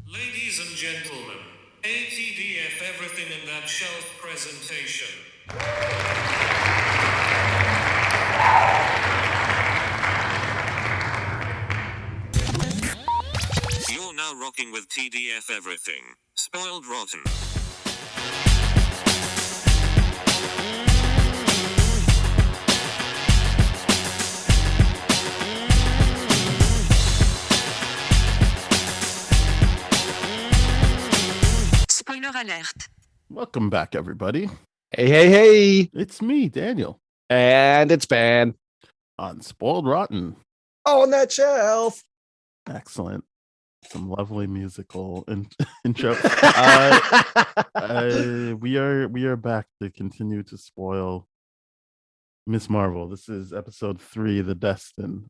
Ladies and gentlemen, ATDF everything in that shelf presentation. You're now rocking with TDF everything. Spoiled rotten. Spoiler alert. Welcome back, everybody. Hey. It's me, Daniel, And it's Ben. on Spoiled Rotten. On that shelf. Excellent. Some lovely musical intro. We are back to continue to spoil Miss Marvel. This is episode 3, the Destined,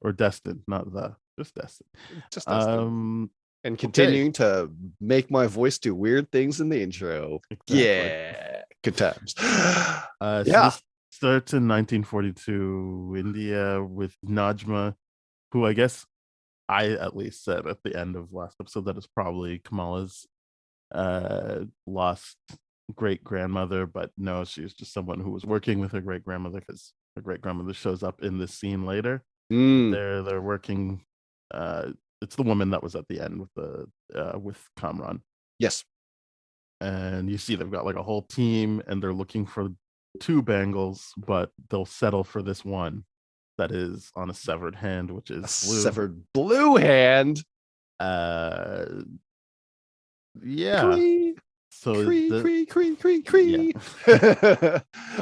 not the, just Destined. Just Destined. And continuing to make my voice do weird things in the intro. Exactly. Yeah. Good times. So this starts in 1942, India, with Najma, who I guess I at least said at the end of last episode that is probably Kamala's lost great-grandmother, but no, she was just someone who was working with her great-grandmother, because her great-grandmother shows up in this scene later. They're working. It's the woman that was at the end with Kamran. Yes. And you see they've got like a whole team, and they're looking for 2 bangles, but they'll settle for this one that is on a severed hand, which is blue. Severed blue hand. Yeah. Cree. So Cree. Yeah.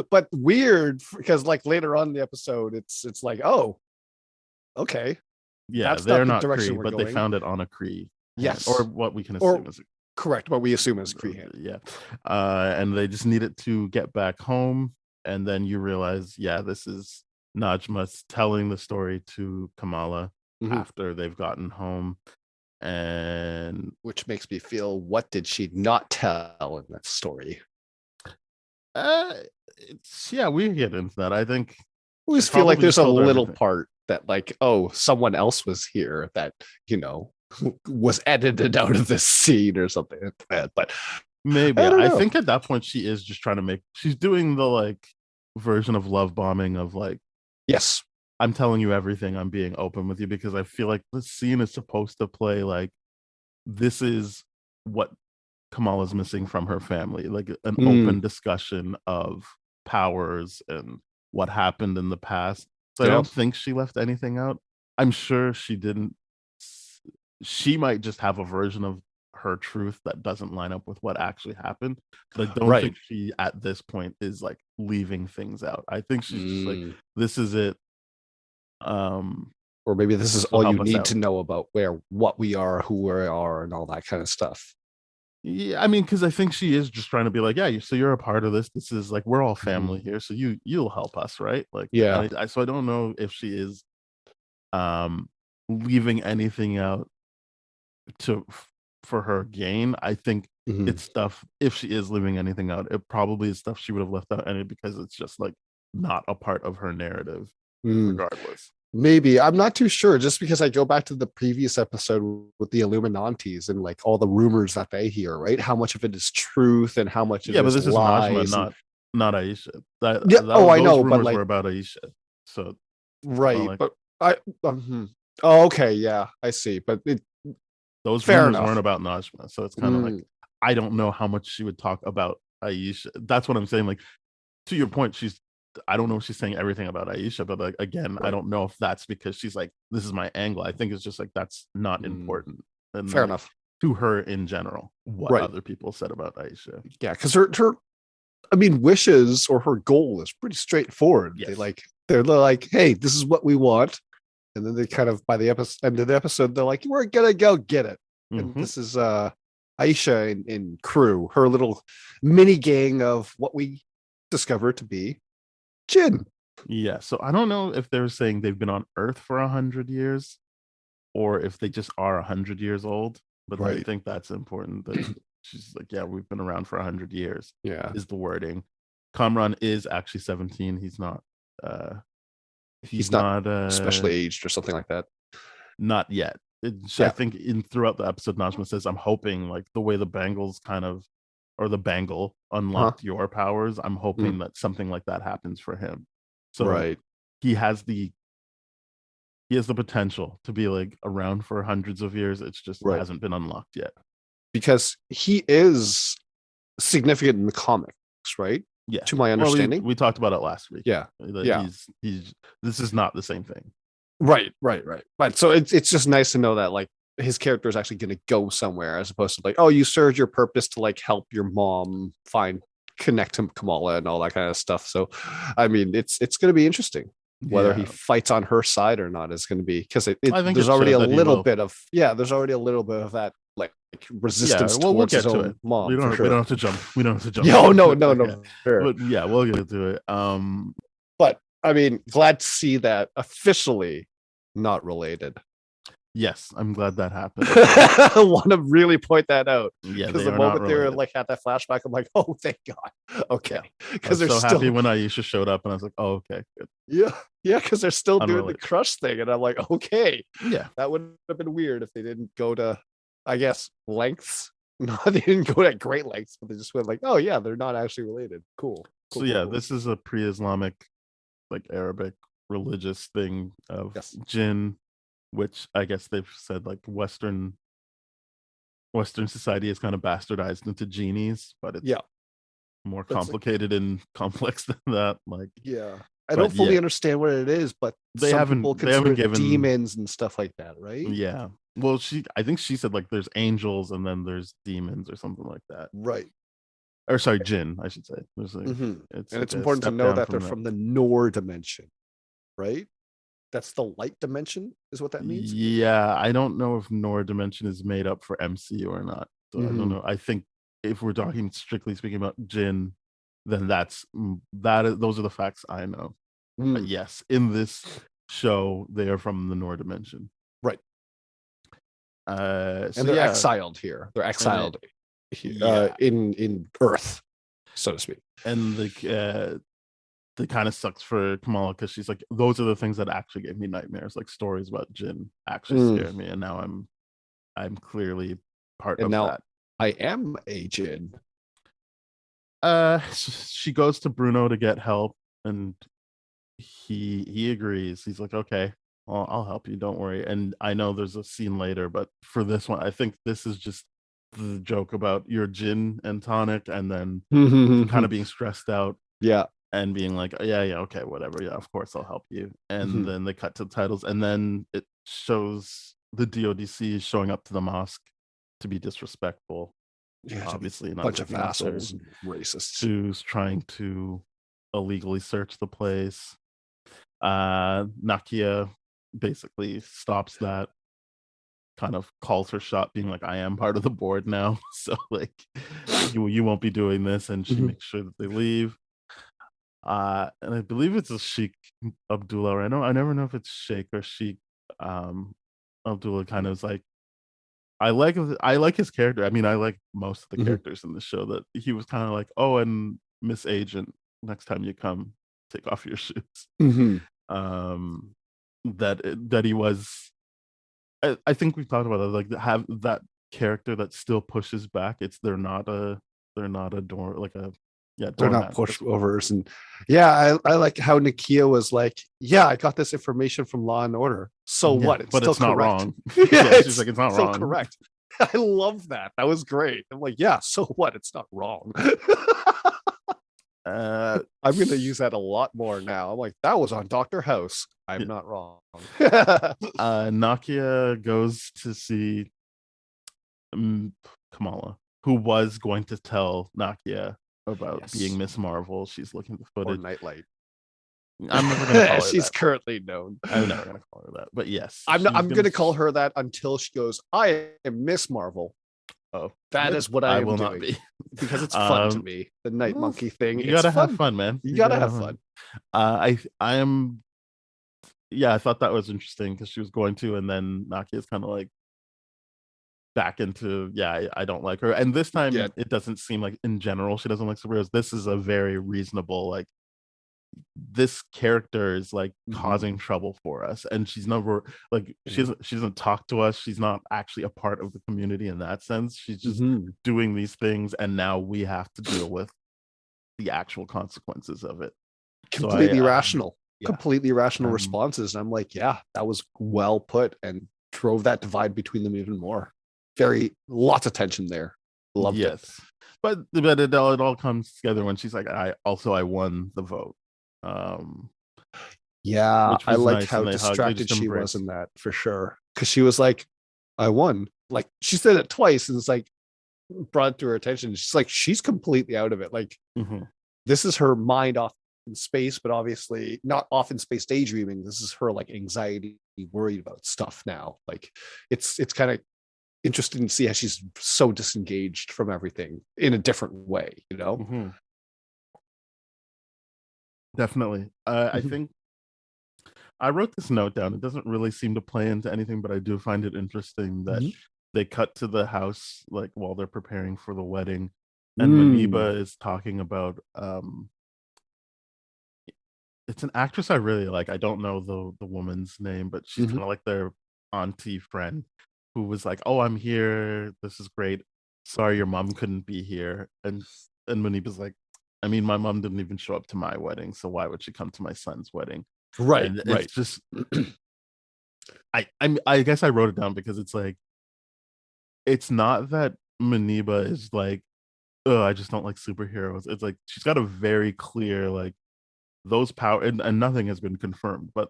But weird, because like later on in the episode, it's like, oh, okay. Yeah, that's they're not not the direction Kree, we're but going. they found it on a Kree. Yes. Or what we can assume is correct, what we assume is Kree hand. Yeah. And they just need it to get back home. And then you realize, yeah, this is Najma telling the story to Kamala after they've gotten home. And which makes me feel, what did she not tell in that story? We get into that. I think I always feel like there's a little part that like, oh, someone else was here that, was edited out of this scene or something like that. But maybe I think at that point she is just trying to she's doing the like version of love bombing of like, yes, I'm telling you everything, I'm being open with you, because I feel like this scene is supposed to play like this is what Kamala's missing from her family, like an open discussion of powers and what happened in the past. So I don't think she left anything out. I'm sure she didn't. She might just have a version of her truth that doesn't line up with what actually happened. But I don't think she at this point is like leaving things out. I think she's just like, this is it. Or maybe this is all you need to know about what we are, who we are, and all that kind of stuff. Yeah, I mean, because I think she is just trying to be like, yeah, so you're a part of this. This is like, we're all family here, so you'll help us, right? Like, yeah. So I don't know if she is leaving anything out for her gain. I think it's stuff. If she is leaving anything out, it probably is stuff she would have left out anyway, because it's just like not a part of her narrative, regardless. Maybe. I'm not too sure, just because I go back to the previous episode with the Illuminantes and like all the rumors that they hear, right? How much of it is truth and how much of it is but this lies. Is Najma, not Aisha. I know, but like, were about Aisha. So right, but okay, yeah, I see. But those rumors weren't about Najma, so it's kind of like, I don't know how much she would talk about Aisha. That's what I'm saying. Like, to your point, I don't know if she's saying everything about Aisha, but like, again, I don't know if that's because she's like, this is my angle. I think it's just like, that's not important. And fair enough. To her in general, what other people said about Aisha. Yeah, because her wishes or her goal is pretty straightforward. Yes. They're like, hey, this is what we want. And then they kind of, by the end of the episode, they're like, we're gonna go get it. And this is Aisha and crew, her little mini gang of what we discover to be Jinn. Yeah, so I don't know if they're saying they've been on Earth for 100 years, or if they just are 100 years old. But I think that's important. That she's like, yeah, we've been around for 100 years. Yeah, is the wording. Kamran is actually 17. He's not. He's not especially aged or something like that. Not yet. I think throughout the episode, Najma says, "I'm hoping like the way the Bangles or the Bangle unlocked your powers. I'm hoping that something like that happens for him." So Right. he has the potential to be like around for hundreds of years. It's just Right. hasn't been unlocked yet. Because he is significant in the comics, right? Yeah. To my understanding. We talked about it last week. Yeah. Yeah. He's this is not the same thing. Right. But so it's just nice to know that like his character is actually going to go somewhere as opposed to like, oh, you served your purpose to like help your mom connect to Kamala and all that kind of stuff. So, I mean, it's going to be interesting whether he fights on her side or not is going to be because there's already a little bit of that like resistance towards his own mom. We don't have to jump. We don't have to jump. No. Sure. But yeah, we'll get to it. But I mean, glad to see that officially not related. Yes, I'm glad that happened. I want to really point that out. Yeah, because the moment they were like had that flashback, I'm like, oh, thank God. Okay, because they're so happy when Aisha showed up, and I was like, oh, okay, good. Yeah, because they're still doing the crush thing, and I'm like, okay, that would have been weird if they didn't go to, I guess, lengths. No, they didn't go to great lengths, but they just went like, oh yeah, they're not actually related. Cool. So this is a pre-Islamic, like Arabic religious thing of jinn, which I guess they've said like Western society is kind of bastardized into genies, but it's more complicated and complex than that. Like, I don't fully understand what it is, but they haven't given demons and stuff like that, right? Yeah. Well, I think she said like there's angels and then there's demons or something like that. Right. Or sorry, jinn, I should say. There's like, it's important to know that they're from the Noor dimension, right? That's the light dimension, is what that means. Yeah, I don't know if Noor dimension is made up for MC or not. So I don't know. I think if we're talking strictly speaking about jinn, then those are the facts I know. But yes, in this show, they are from the Noor dimension. Right. So and they're exiled here. They're exiled in Earth, so to speak. And it kind of sucks for Kamala because she's like, those are the things that actually gave me nightmares. Like stories about jinn actually scare me, and now I'm clearly part of that. I am a jinn. She goes to Bruno to get help, and he agrees. He's like, okay, well, I'll help you, don't worry. And I know there's a scene later, but for this one, I think this is just the joke about your gin and tonic, and then kind of being stressed out. Yeah. And being like, yeah, okay, whatever. Yeah, of course I'll help you. And then they cut to the titles, and then it shows the DODC showing up to the mosque to be disrespectful. Yeah, obviously a bunch of assholes and racists who's trying to illegally search the place. Nakia basically stops that, kind of calls her shot, being like, I am part of the board now, so like you won't be doing this, and she makes sure that they leave. And I believe it's a Sheikh Abdullah, or I never know if it's Sheikh or Sheikh. Abdullah kind of is like, I like his character. I mean, I like most of the characters in the show. That he was kind of like, oh, and Miss Agent, next time you come, take off your shoes. That he was. I think we've talked about it. Like, have that character that still pushes back. They're not a door, like a. Yeah, they're not pushovers. And I like how Nakia was like, yeah, I got this information from Law and Order. So what? It's still not wrong. She's like, it's not still wrong. Correct. I love that. That was great. I'm like, yeah, so what? It's not wrong. I'm gonna use that a lot more now. I'm like, that was on Dr. House. I'm not wrong. Nakia goes to see Kamala, who was going to tell Nakia about being Miss Marvel. She's looking at the footage. Or Nightlight. I'm never gonna call her She's that. currently known. I'm never gonna call her that. But yes, I'm gonna call her that until she goes, I am Miss Marvel. Oh, that is what I will not be, because it's fun to me. The Night Monkey thing. You gotta have fun, man. You gotta have fun. I am. Yeah, I thought that was interesting because she was going to, and then Nakia's kind of like back into, I don't like her. And this time it doesn't seem like in general she doesn't like superheroes. This is a very reasonable, like, this character is like Mhm. causing trouble for us, and she's never like she doesn't talk to us. She's not actually a part of the community in that sense. She's just Mhm. doing these things, and now we have to deal with the actual consequences of it. So Completely rational, yeah, completely rational um, responses. And I'm like, yeah, that was well put and drove that divide between them even more. Very lots of tension there. Loved it. yes, but it all comes together when she's like, I won the vote, um, Yeah, which I was liked nice, how and they distracted just she was embrace. in that for sure. Because she was like, I won. Like she said it twice, and it's like brought it to her attention. She's like, she's completely out of it. Like Mhm. this is her mind off in space, but obviously not off in space daydreaming. This is her like anxiety, worried about stuff now. Like it's kind of interesting to see how she's so disengaged from everything in a different way, you know? Mhm. Definitely. I Mhm. think I wrote this note down. It doesn't really seem to play into anything, but I do find it interesting that Mhm. they cut to the house like while they're preparing for the wedding, and Mm. Maniba is talking about it's an actress I really like. I don't know the woman's name, but she's Mhm. kind of like their auntie friend who was like, "Oh, I'm here. This is great. Sorry your mom couldn't be here." And Maniba's like, "I mean, my mom didn't even show up to my wedding, so why would she come to my son's wedding?" Right, And it's right. just I guess I wrote it down because it's like it's not that Maniba is like, oh, I just don't like superheroes. It's like she's got a very clear like those power and nothing has been confirmed, but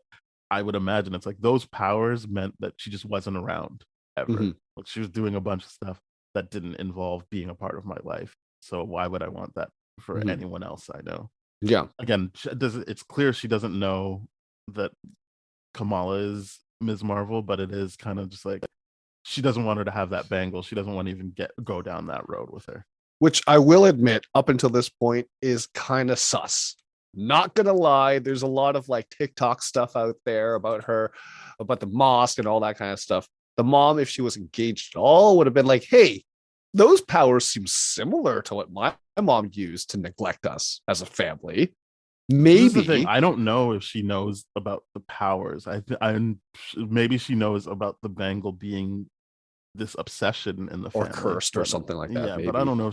I would imagine it's like those powers meant that she just wasn't around ever. Mhm. Like she was doing a bunch of stuff that didn't involve being a part of my life. So why would I want that for Mhm. anyone else I know? Yeah. Again, it's clear she doesn't know that Kamala is Ms. Marvel, but it is kind of just like she doesn't want her to have that bangle. She doesn't want to even go down that road with her. Which I will admit, up until this point, is kind of sus. Not gonna lie, there's a lot of like TikTok stuff out there about her, about the mosque and all that kind of stuff. The mom, if she was engaged at all, would have been like, hey, those powers seem similar to what my mom used to neglect us as a family. This is the thing. Maybe, I don't know if she knows about the powers. I'm maybe she knows about the bangle being this obsession in the or family, cursed or but something like that. yeah, but I Maybe. don't know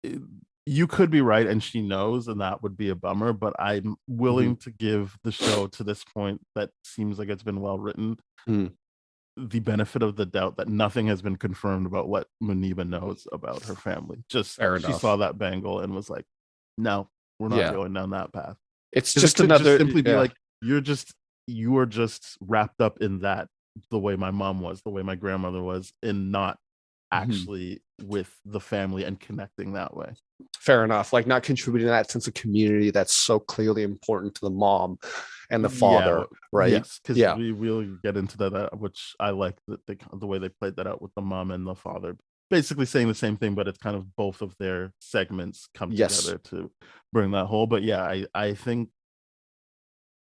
if you could be right and she knows, and that would be a bummer. But I'm Mhm. willing to give the show to this point that seems like it's been well written Mm, the benefit of the doubt that nothing has been confirmed about what Muniba knows about her family. Just fair she saw enough. that bangle and was like, "No, we're not Yeah. going down that path." It's Because it just could just another, simply be yeah. like, you are just wrapped up in that the way my mom was, the way my grandmother was, and not Mhm. actually with the family and connecting that way. Fair enough. Like not contributing to that sense of community that's so clearly important to the mom and the Yeah, father, right? yes, because Yeah. we will get into that, which I like that the way they played that out with the mom and the father, basically saying the same thing, but it's kind of both of their segments come Yes. together to bring that whole. But yeah, I think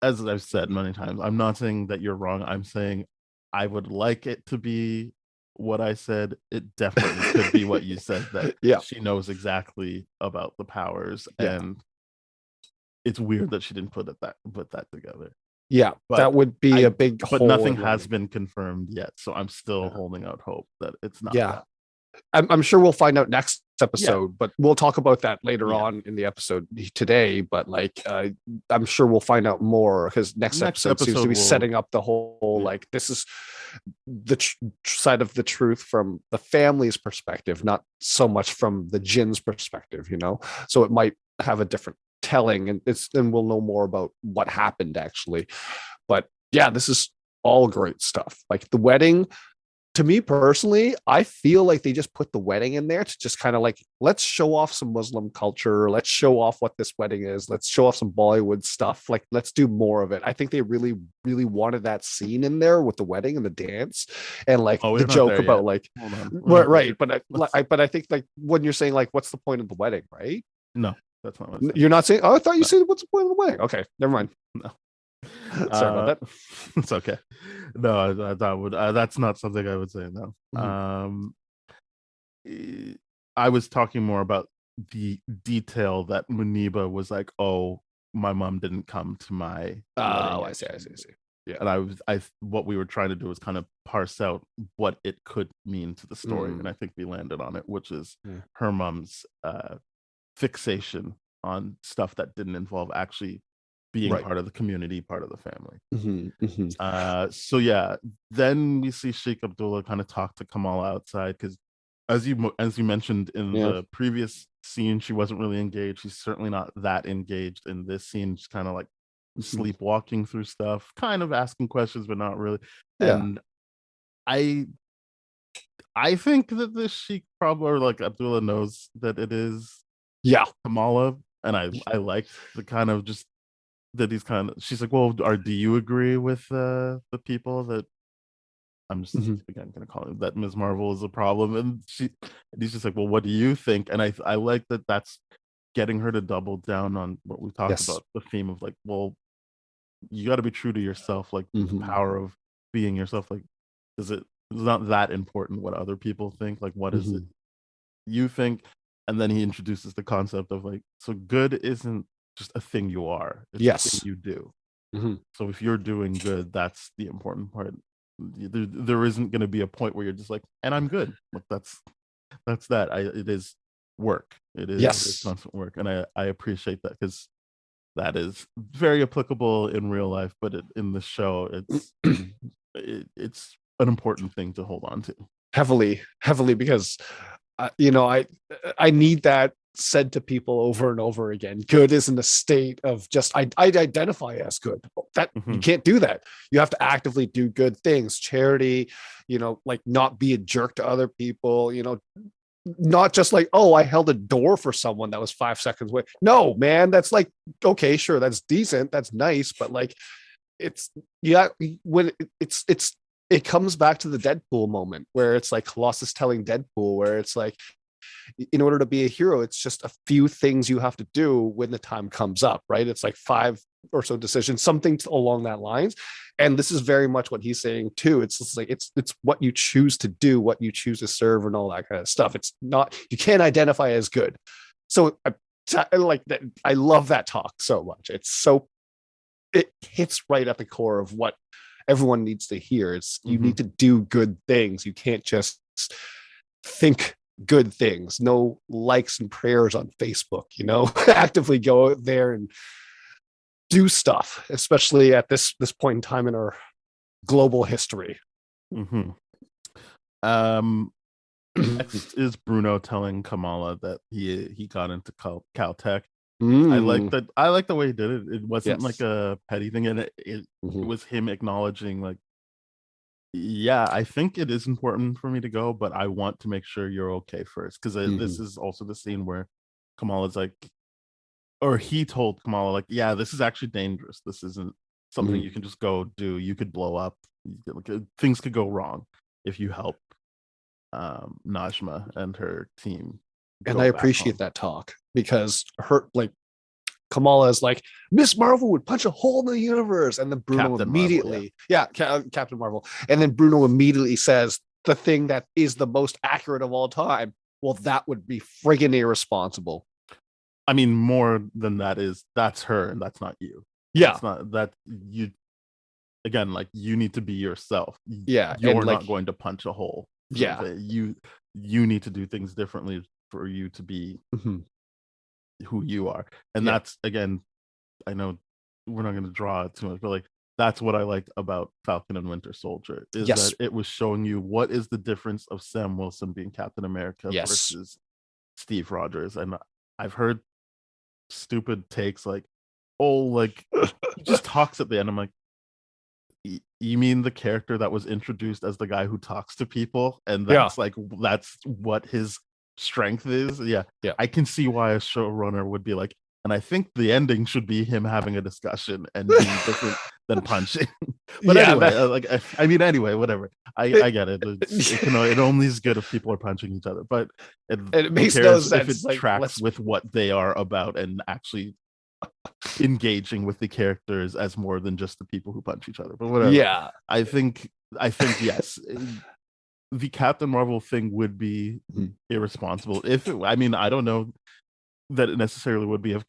as I've said many times, I'm not saying that you're wrong. I'm saying I would like it to be what I said. It definitely could be what you said, that Yeah. she knows exactly about the powers, Yeah. and it's weird that she didn't put that together. Yeah. But That would be a I big but hole nothing in has writing. been confirmed yet, so I'm still Yeah. holding out hope that it's not Yeah. that. I'm sure we'll find out next Yeah, episode, but we'll talk about that later yeah. on in the episode today. But like, I'm sure we'll find out more because next Next episode seems to episode be will setting up the whole yeah. like this is the side of the truth from the family's perspective, not so much from the Jin's perspective, you know? So it might have a different telling and then we'll know more about what happened actually. But yeah, this is all great stuff. Like the wedding, to me personally, I feel like they just put the wedding in there to just kind of like, let's show off some Muslim culture. Let's show off what this wedding is. Let's show off some Bollywood stuff. Like, let's do more of it. I think they really, really wanted that scene in there with the wedding and the dance and like Oh, the we're not joke there yet. about like, Hold on. We're right, not there right. yet. But Let's but I think like when you're saying like, what's the point of the wedding, right? no, that's not what I'm saying. You're not saying, oh, I thought you No, said, what's the point of the wedding? Okay, never mind. no. Sorry about Uh that. it's okay. No, that would that's not something I would say, no. Mhm. I was talking more about the detail that Muniba was like, "Oh, my mom didn't come to my Oh, wedding. I see. Yeah. And what we were trying to do was kind of parse out what it could mean to the story, and I think we landed on it, which is her mom's fixation on stuff that didn't involve actually being Right. part of the community, part of the family. Mm-hmm. So yeah, then we see Sheikh Abdullah kind of talk to Kamala outside, because as you mentioned in the previous scene, she wasn't really engaged. She's certainly not that engaged in this scene. She's kind of like sleepwalking through stuff, kind of asking questions, but not really. Yeah. And I think that this Sheikh probably, or like Abdullah, knows that it is Kamala, and I like the kind of just that he's kind of. She's like, well, do you agree with the people that I'm just again gonna call it that Ms. Marvel is a problem, and he's just like, well, what do you think? And I like that that's getting her to double down on what we talked about, the theme of like, well, you got to be true to yourself, like the power of being yourself. Like, it's not that important what other people think. Like, what is it you think? And then he introduces the concept of like, so good isn't just a thing you are, it's a thing you do. So if you're doing good, that's the important part. There isn't going to be a point where you're just like, and I'm good. Like that's that. It is work. It is constant work, and I appreciate that, because that is very applicable in real life, but in the show, it's an important thing to hold on to heavily, because I need that said to people over and over again. Good isn't a state of just I identify as good. That you can't do that. You have to actively do good things. Charity, like not be a jerk to other people, not just like, oh, I held a door for someone that was 5 seconds away. No, man, that's like, okay, sure, that's decent, that's nice, but like when it comes back to the Deadpool moment where it's like Colossus telling Deadpool, where it's like, in order to be a hero, it's just a few things you have to do when the time comes up, right? It's like 5 or so decisions, something along that lines. And this is very much what he's saying too. It's just like it's what you choose to do, what you choose to serve, and all that kind of stuff. It's not, you can't identify as good. So I like that. I love that talk so much. It hits right at the core of what everyone needs to hear. It's you need to do good things. You can't just think good things. No likes and prayers on Facebook, actively go out there and do stuff, especially at this point in time in our global history. Next is Bruno telling Kamala that he got into Caltech. I like the way he did it. It wasn't like a petty thing, and it was him acknowledging like, yeah, I think it is important for me to go, but I want to make sure you're okay first, because this is also the scene where Kamala's like, or he told Kamala like, yeah, this is actually dangerous. This isn't something you can just go do. You could blow up. Things could go wrong if you help Najma and her team. And I appreciate that talk, because Kamala is like, Miss Marvel would punch a hole in the universe, and then Bruno Captain immediately Marvel, Captain Marvel, and then Bruno immediately says the thing that is the most accurate of all time. Well, that would be friggin' irresponsible. I mean, more than that is, that's her and that's not you. It's not that you, again, like, you need to be yourself. You're not going to punch a hole. You need to do things differently for you to be who you are. And that's, again, I know we're not going to draw it too much, but like, that's what I liked about Falcon and Winter Soldier, is that it was showing you what is the difference of Sam Wilson being Captain America versus Steve Rogers. And I've heard stupid takes like, oh, like, he just talks at the end. I'm like, you mean the character that was introduced as the guy who talks to people, and that's like, that's what his strength is? I can see why a showrunner would be like, and I think the ending should be him having a discussion and being different than punching. But anyway, whatever. I get it. It only is good if people are punching each other, but it makes no sense if it tracks with what they are about and actually engaging with the characters as more than just the people who punch each other. But whatever. I think yes, the Captain Marvel thing would be irresponsible I don't know that it necessarily would be if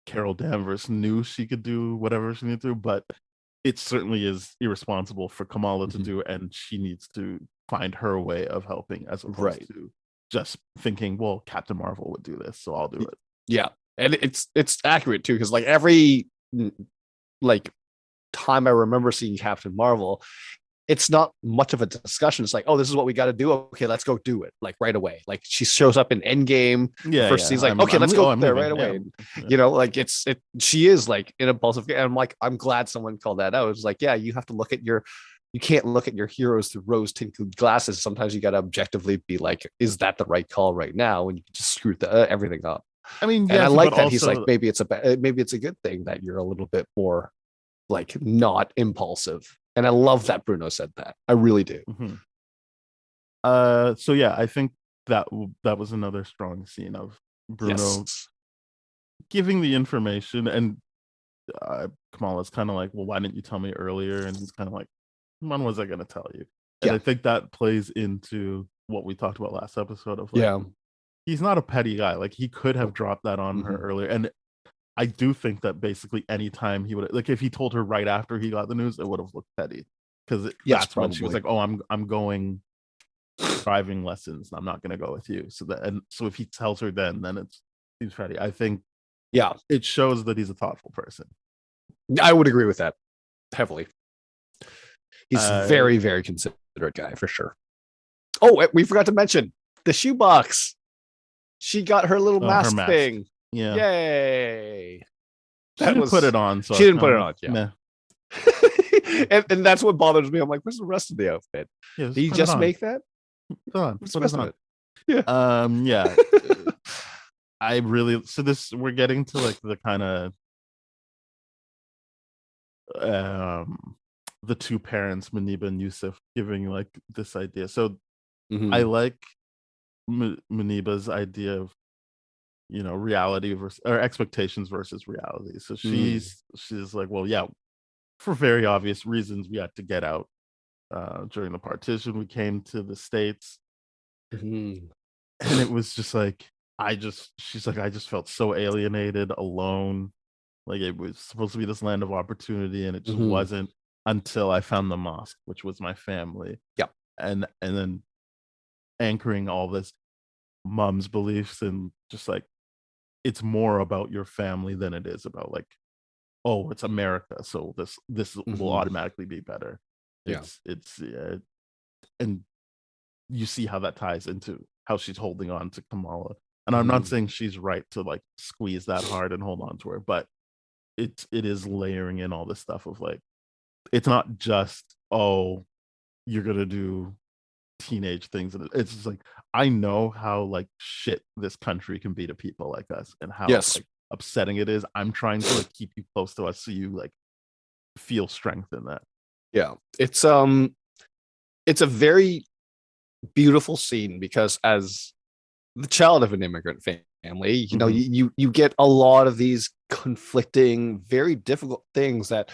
Carol Danvers knew she could do whatever she needed to, but it certainly is irresponsible for Kamala to Mhm. do, and she needs to find her way of helping as opposed Right. to just thinking, well, Captain Marvel would do this, so I'll do it. Yeah, and it's accurate too, because like every like time I remember seeing Captain Marvel, it's not much of a discussion. It's like, oh, this is what we got to do. Okay, let's go do it like right away. Like she shows up in Endgame. The Yeah, first yeah. scene's like, okay, let's go I'm there leaving. right away. Yeah. You know, like she is like an impulsive. And I'm like, I'm glad someone called that out. It's like, yeah, you have to look at you can't look at your heroes through rose tinted glasses. Sometimes you got to objectively be like, is that the right call right now? And you just screw everything up. I mean, And I yes, like but that he's like, also, maybe it's a good thing that you're a little bit more like not impulsive. And I love that Bruno said that. I really do. mhm. So yeah, I think that was another strong scene of Bruno Yes. giving the information, and Kamala's kind of like, well, why didn't you tell me earlier? And he's kind of like, when was I going to tell you? And Yeah. I think that plays into what we talked about last episode of like, Yeah. he's not a petty guy. Like he could have dropped that on her Mhm. earlier. And I do think that basically anytime he would, like if he told her right after he got the news, it would have looked petty. Because Yes, that's when she was probably. like, oh, I'm going driving lessons. I'm not going to go with you. So if he tells her then it seems petty. I think Yeah. it shows that he's a thoughtful person. I would agree with that heavily. He's Uh, very, very considerate guy for sure. Oh, we forgot to mention the shoebox. She got her little Oh, her mask mask. thing. Yeah. Yay. She didn't put it on. So she didn't put it kinda on. Yeah. meh. and that's what bothers me. I'm like, where's the rest of the outfit? Yeah, Did he put it just on. make that? Put it on. What's Put the rest it of on. it? Yeah. Yeah. I really we're getting to like the kind of the two parents, Muniba and Yusuf, giving like this idea. So Mhm. I like Muniba's idea of reality versus or expectations versus reality. So she's like, well, yeah, for very obvious reasons, we had to get out during the partition. We came to the States, Mhm. and it was just like she's like, I just felt so alienated, alone. Like it was supposed to be this land of opportunity, and it just Mhm. wasn't until I found the mosque, which was my family. Yep. And then anchoring all this mom's beliefs, and just like it's more about your family than it is about like, oh, it's America, so this will Mhm. automatically be better. Yeah. It's and you see how that ties into how she's holding on to Kamala. And I'm not Mhm. saying she's right to like squeeze that hard and hold on to her, but it is layering in all this stuff of like, it's not just, oh, you're gonna do teenage things, and it's just like, I know how like shit this country can be to people like us, and how Yes. like upsetting it is. I'm trying to like keep you close to us so you like feel strength in that. Yeah. It's a very beautiful scene because as the child of an immigrant family, you know, you get a lot of these conflicting, very difficult things that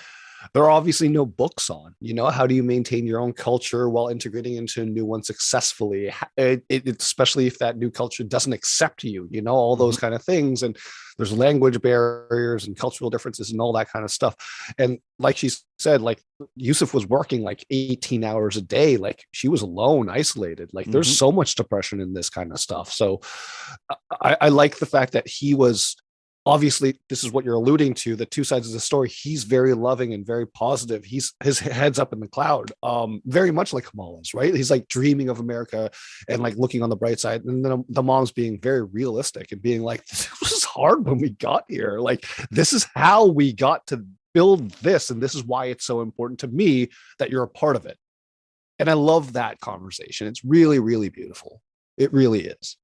there are obviously no books on. You know, how do you maintain your own culture while integrating into a new one successfully? Especially if that new culture doesn't accept you, you know, all those kind of things. And there's language barriers and cultural differences and all that kind of stuff. And like she said, like Yusuf was working like 18 hours a day. Like she was alone, isolated. Like there's so much depression in this kind of stuff. So I like the fact that he was, obviously this is what you're alluding to, the two sides of the story. He's very loving and very positive. His head's up in the cloud, very much like Kamala's, right? He's like dreaming of America and like looking on the bright side, and then the mom's being very realistic and being like, this was hard when we got here, like this is how we got to build this, and this is why it's so important to me that you're a part of it. And I love that conversation. It's really, really beautiful. It really is.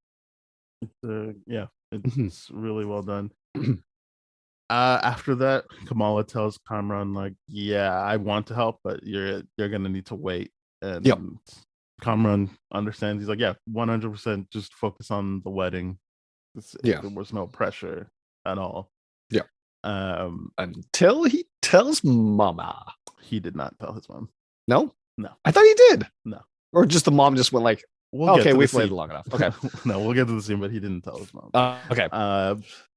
Yeah, it's really well done. After that, Kamala tells Kamran like, yeah, I want to help, but you're gonna need to wait. And Yep. Kamran understands. He's like, yeah, 100%, just focus on the wedding. Yeah. There was no pressure at all. Yeah. Until he tells Mama. He did not tell his mom. No? No. I thought he did. No. Or just the mom just went like, we'll get Okay, to the we've waited scene. long enough. Okay. No, we'll get to the scene, but he didn't tell his mom. Okay.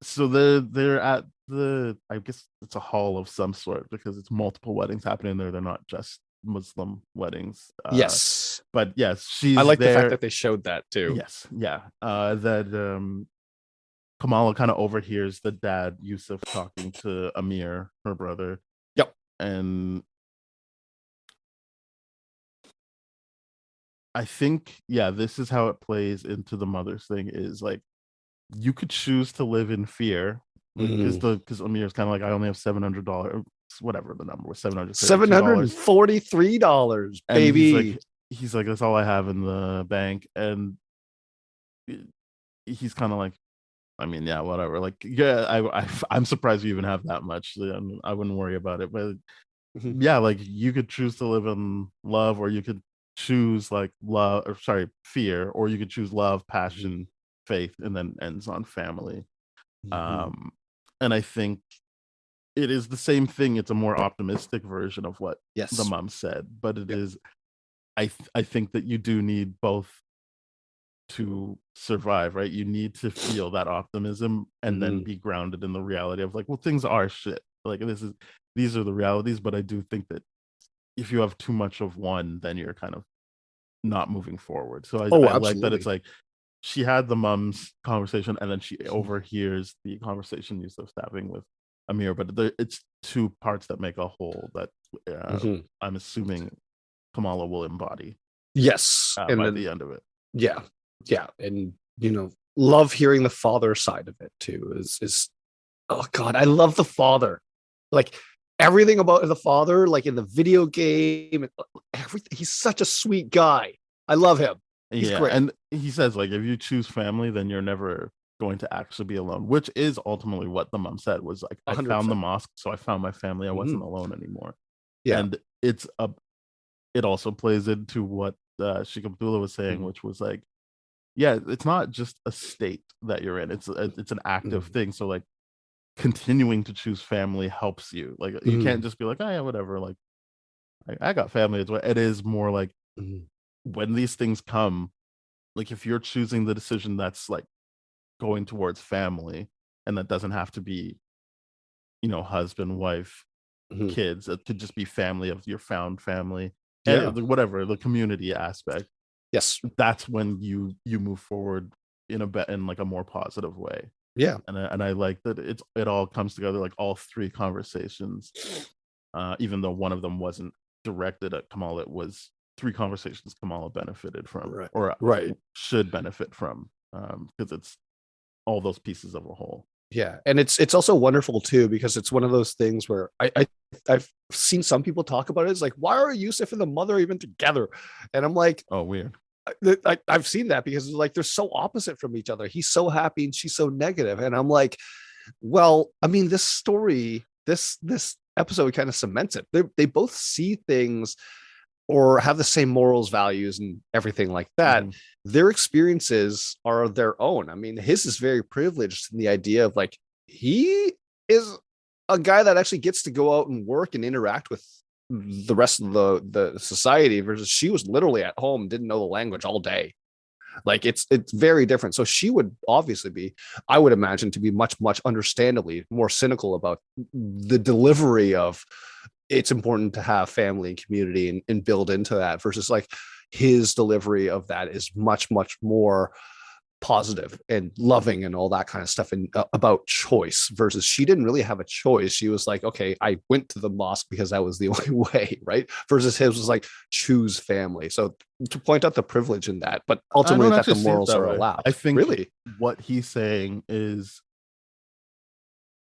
So they're at the, I guess it's a hall of some sort because it's multiple weddings happening there. They're not just Muslim weddings. Yes. But yes, she's I like there. the fact that they showed that too. Yes, yeah. That Kamala kind of overhears the dad Yusuf talking to Amir, her brother. Yep. And I think, yeah, this is how it plays into the mother's thing is like you could choose to live in fear because Amir's kind of like, I only have $700, whatever the number was, $743, baby. He's like, that's all I have in the bank. And he's kind of like, I mean, yeah, whatever. Like, yeah, I'm surprised you even have that much. I wouldn't worry about it. But yeah, like you could choose to live in love, or you could choose like fear, or you could choose love, passion, faith, and then ends on family. And I think it is the same thing. It's a more optimistic version of what the mom said, but it is. I think that you do need both to survive, right? You need to feel that optimism and then be grounded in the reality of like, well, things are shit. Like these are the realities, but I do think that if you have too much of one, then you're kind of not moving forward. So I like that it's like she had the mom's conversation and then she overhears the conversation Yusuf's having with Amir, but it's two parts that make a whole that I'm assuming Kamala will embody. Yes. And by the end of it. Yeah. Yeah. And, love hearing the father side of it too is, oh God, I love the father. Like everything about the father, like in the video game, everything. He's such a sweet guy. I love him. He's great. And he says, like, if you choose family, then you're never going to actually be alone, which is ultimately what the mom said was like, 100%. I found the mosque, so I found my family. I wasn't alone anymore. Yeah. And it also plays into what Sheikh Abdullah was saying, which was like, yeah, it's not just a state that you're in. It's an active thing. So like continuing to choose family helps you. Like you can't just be like, oh yeah, whatever. Like I got family. It is more like when these things come, like if you're choosing the decision that's like going towards family, and that doesn't have to be, husband, wife, kids. It could just be family of your found family. And whatever the community aspect. Yes, that's when you move forward in like a more positive way. Yeah, and I like that it all comes together, like all three conversations, even though one of them wasn't directed at Kamala, it was three conversations Kamala benefited from, or should benefit from, because it's all those pieces of a whole. Yeah, and it's also wonderful too because it's one of those things where I've seen some people talk about it. It's like, why are Yusuf and the mother even together? And I'm like, oh, weird. I've seen that because like they're so opposite from each other. He's so happy and she's so negative. And I'm like, well, I mean, this story, this episode kind of cements it. They both see things or have the same morals, values, and everything like that. Their experiences are their own. I mean, his is very privileged in the idea of like, he is a guy that actually gets to go out and work and interact with the rest of the society, versus she was literally at home, didn't know the language all day. Like it's very different. So she would obviously be, I would imagine, to be much understandably more cynical about the delivery of it's important to have family and community and build into that, versus like his delivery of that is much more positive and loving and all that kind of stuff, and about choice, versus she didn't really have a choice. She was like, okay, I went to the mosque because that was the only way, right? Versus his was like, choose family. So to point out the privilege in that, but ultimately that the morals are allowed. I think really what he's saying is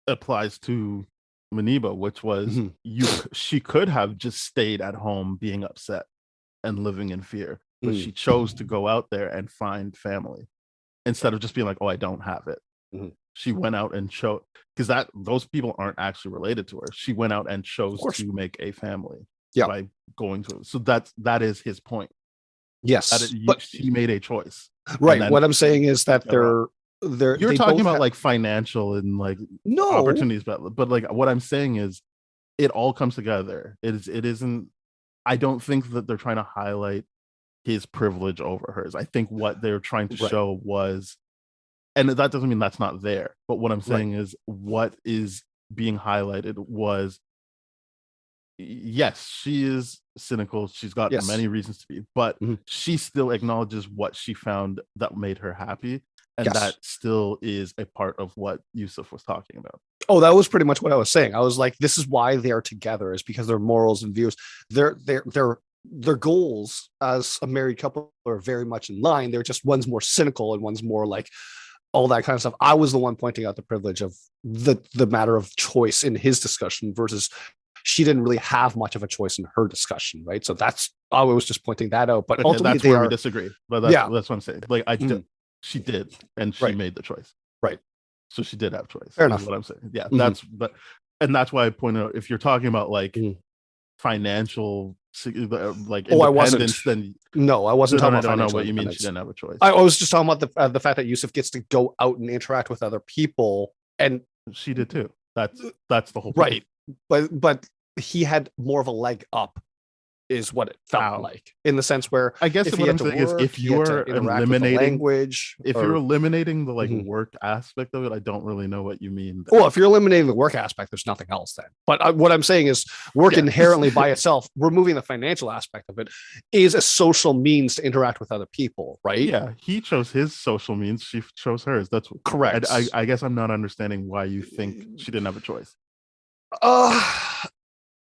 applies to Maniba, which was she could have just stayed at home being upset and living in fear, but she chose to go out there and find family instead of just being like, oh, I don't have it. She went out and chose, because those people aren't actually related to her. She went out and chose to make a family by going to it. So that is his point. Yes, but she made a choice. Right. What I'm saying is that you're talking about like financial and like opportunities, but like what I'm saying is it all comes together. It isn't, I don't think that they're trying to highlight his privilege over hers. I think what they're trying to Right. show was, and that doesn't mean that's not there, but what I'm saying is what is being highlighted was, yes, she is cynical. She's got Yes. many reasons to be, but Mhm. she still acknowledges what she found that made her happy. And Yes. that still is a part of what Yusuf was talking about. Oh, that was pretty much what I was saying. I was like, this is why they're together, is because their morals and views, their goals as a married couple are very much in line. They're just, one's more cynical and one's more like all that kind of stuff. I was the one pointing out the privilege of the matter of choice in his discussion versus she didn't really have much of a choice in her discussion, right? So that's, I was just pointing that out. But Okay, ultimately, that's where we disagree. But that's what I'm saying. Like she did, and she made the choice. Right. So she did have choice. Fair enough. What I'm saying. Yeah, that's why I point out, if you're talking about like financial like independence, then no, I wasn't talking about. I don't know what you mean. She didn't have a choice. I was just talking about the fact that Yusuf gets to go out and interact with other people, and she did too. That's the whole point. Right. But he had more of a leg up, is what it felt like, in the sense where I guess what I'm saying is, if you're eliminating language, you're eliminating the like work aspect of it, I don't really know what you mean. Well, if you're eliminating the work aspect, there's nothing else then. But what I'm saying is, work inherently by itself, removing the financial aspect of it, is a social means to interact with other people, right? Yeah, he chose his social means, she chose hers. That's correct. I guess I'm not understanding why you think she didn't have a choice.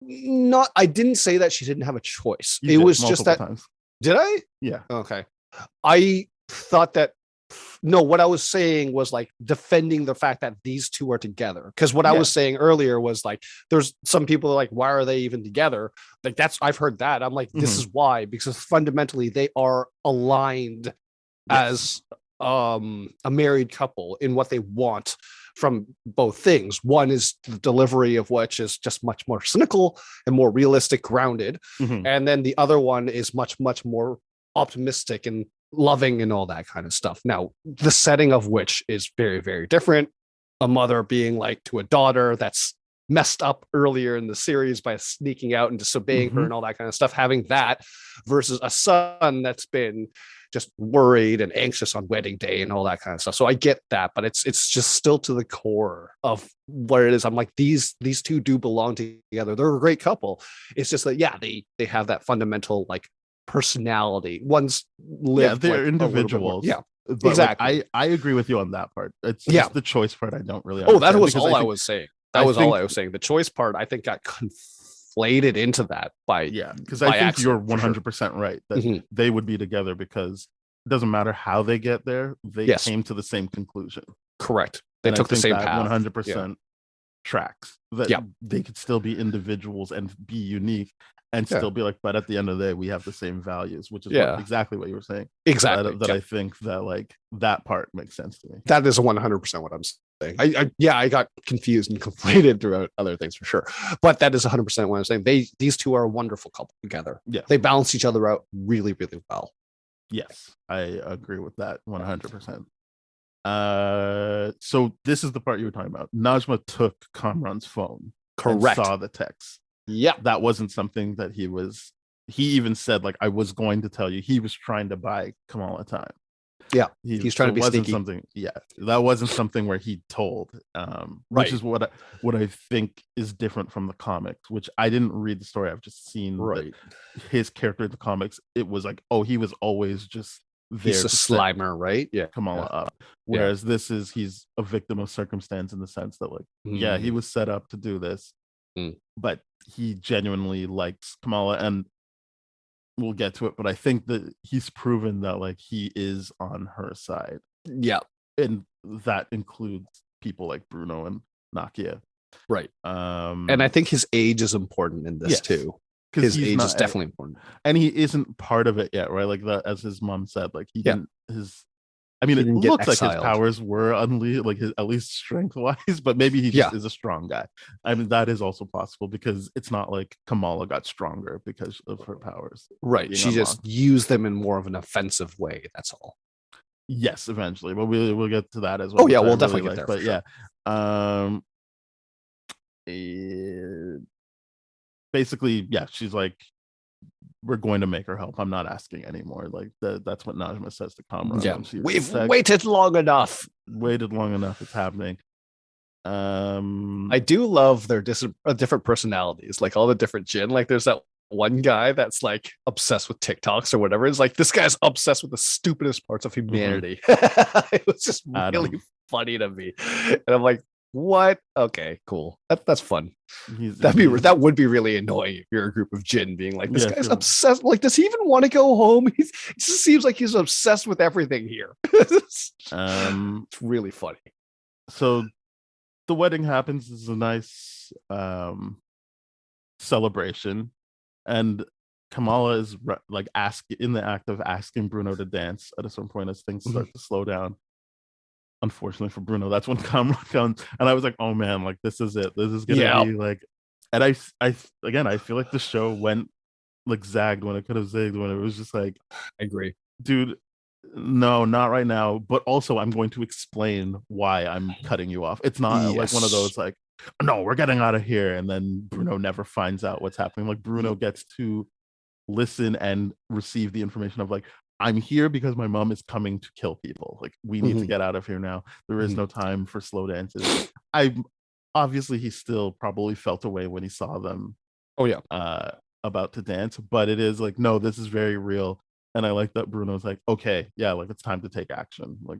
Not, I didn't say that she didn't have a choice. It was just that times. Did I? Yeah. Okay. I thought that, no, what I was saying was like defending the fact that these two are together. Because what I was saying earlier was like, there's some people are like, why are they even together? Like I've heard that. I'm like, this is why, because fundamentally they are aligned as a married couple in what they want from both things. One is the delivery of which is just much more cynical and more realistic, grounded. And then the other one is much, much more optimistic and loving and all that kind of stuff. Now, the setting of which is very, very different. A mother being like to a daughter that's messed up earlier in the series by sneaking out and disobeying her and all that kind of stuff, having that versus a son that's been just worried and anxious on wedding day and all that kind of stuff. So I get that, but it's just still to the core of what it is. I'm like, these two do belong together. They're a great couple. It's just that, they have that fundamental like personality. One's lived, they're individuals. But exactly. Like, I agree with you on that part. It's just the choice part I don't really understand. That was all I was saying. That was all I was saying. The choice part, I think, got conflated into that by because I think you're 100% right that they would be together because it doesn't matter how they get there, they came to the same conclusion. Correct. They took the same path. 100% tracks that they could still be individuals and be unique and still be like, but at the end of the day, we have the same values, which is exactly what you were saying. Exactly. That I think that like that part makes sense to me. That is 100% what I'm saying. I got confused and conflated throughout other things for sure, but that is 100% what I'm saying. These two are a wonderful couple together. Yeah, they balance each other out really, really well. Yes, I agree with that 100%. So this is the part you were talking about. Najma took Kamran's phone. Correct. And saw the text. Yeah, that wasn't something that he even said like, I was going to tell you. He was trying to buy Kamala time. Yeah, he's trying to be sneaky. That wasn't something where he told, which is what I think is different from the comics, which I didn't read the story. I've just seen his character in the comics. It was like, oh, he was always just there. He's a Slimer, right? Yeah, Kamala up. Whereas he's a victim of circumstance in the sense that like, he was set up to do this, but he genuinely likes Kamala, and we'll get to it, but I think that he's proven that like he is on her side. Yeah. And that includes people like Bruno and Nakia. Right. And I think his age is important in this too. His age is definitely important. And he isn't part of it yet, right? Like that, as his mom said, like he didn't it looks like his powers were unleashed, like at least strength wise, but maybe he just is a strong guy. I mean, that is also possible because it's not like Kamala got stronger because of her powers. Right. She unlocked. Just used them in more of an offensive way. That's all. Yes, eventually, but we'll get to that as well. Oh yeah, we'll definitely get there. But basically, she's like, we're going to make her help. I'm not asking anymore. Like that's what Najma says to Kamran. Yeah, When she we've text, waited long enough. waited long enough. It's happening. I do love their different personalities, like all the different Jin. Like there's that one guy that's like obsessed with TikToks or whatever. It's like this guy's obsessed with the stupidest parts of humanity. It was just really Adam. funny to me, and I'm like, what? Okay, cool. That's fun. He's That would be really annoying if you're a group of Jin being like, this Yeah, guy's sure. obsessed. Like, does he even want to go home? He just seems like he's obsessed with everything here. It's really funny. So the wedding happens. This is a nice celebration, and Kamala is like in the act of asking Bruno to dance at a certain point as things start to slow down. Unfortunately for Bruno, that's when Kamala comes, and I was like, "Oh man, like this is it. This is gonna be like." And I again, I feel like the show went like zagged when it could have zigged, when it was just like, I agree, dude, no, not right now. But also, I'm going to explain why I'm cutting you off. It's not like one of those like, no, we're getting out of here, and then Bruno never finds out what's happening. Like Bruno gets to listen and receive the information of like, I'm here because my mom is coming to kill people. Like we need to get out of here now. There is no time for slow dances. I obviously he still probably felt away when he saw them. Oh yeah, about to dance, but it is like, no, this is very real. And I like that Bruno's like, okay, yeah, like it's time to take action. Like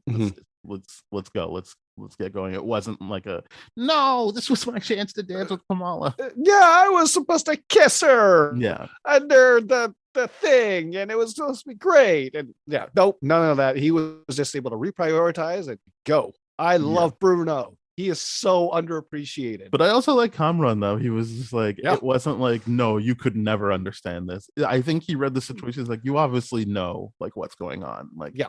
let's go. Let's get going. It wasn't like a no, this was my chance to dance with Kamala. Yeah, I was supposed to kiss her. Yeah. Under the thing, and it was supposed to be great. And yeah, nope, none of that. He was just able to reprioritize and go. I love Bruno. He is so underappreciated. But I also like Kamran though. He was just like, Yeah. It wasn't like, no, you could never understand this. I think he read the situation like, you obviously know like what's going on. Like, yeah,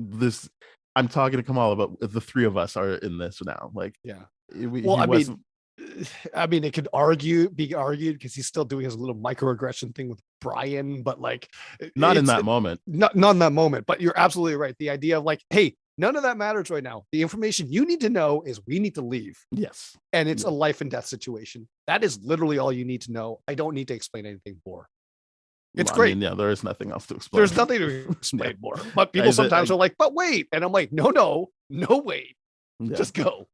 this. I'm talking to Kamala, but the three of us are in this now. Like, yeah. Well, I mean, it could be argued because he's still doing his little microaggression thing with Brian, but like, not in that moment. Not in that moment. But you're absolutely right. The idea of like, hey, none of that matters right now. The information you need to know is we need to leave. Yes. And it's a life and death situation. That is literally all you need to know. I don't need to explain anything more. It's great. I mean, yeah, there is nothing else to explain. There's nothing to explain more. But people sometimes are like, but wait. And I'm like, no, wait. Yeah. Just go.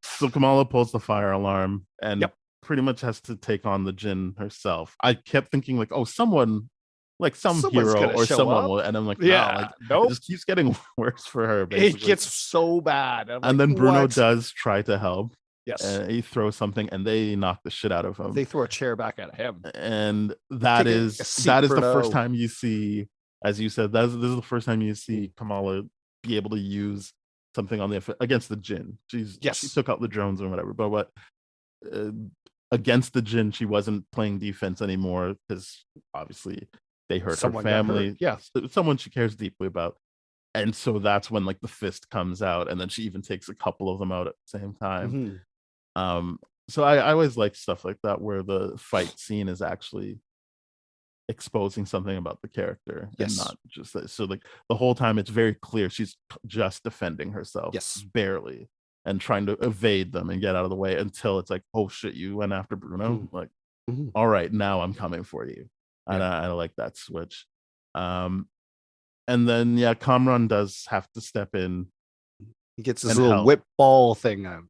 So Kamala pulls the fire alarm and pretty much has to take on the Jinn herself. I kept thinking like, oh, someone like someone's hero or someone will, and I'm like, no, it just keeps getting worse for her. Basically. It gets so bad. And then Bruno does try to help. Yes. And he throws something and they knock the shit out of him. They throw a chair back at him. And that is the first time you see, as you said, this is the first time you see Kamala be able to use something on the against the Jinn. She took out the drones and whatever, but against the Jinn, she wasn't playing defense anymore because obviously they hurt her family. Yeah, someone she cares deeply about. And so that's when like the fist comes out, and then she even takes a couple of them out at the same time. So I always like stuff like that where the fight scene is actually exposing something about the character and not just that. So like the whole time it's very clear she's just defending herself, barely, and trying to evade them and get out of the way until it's like, oh shit, you went after Bruno. Like, all right, now I'm coming for you. And I like that switch. And then Kamran does have to step in. He gets his little whip ball thing out.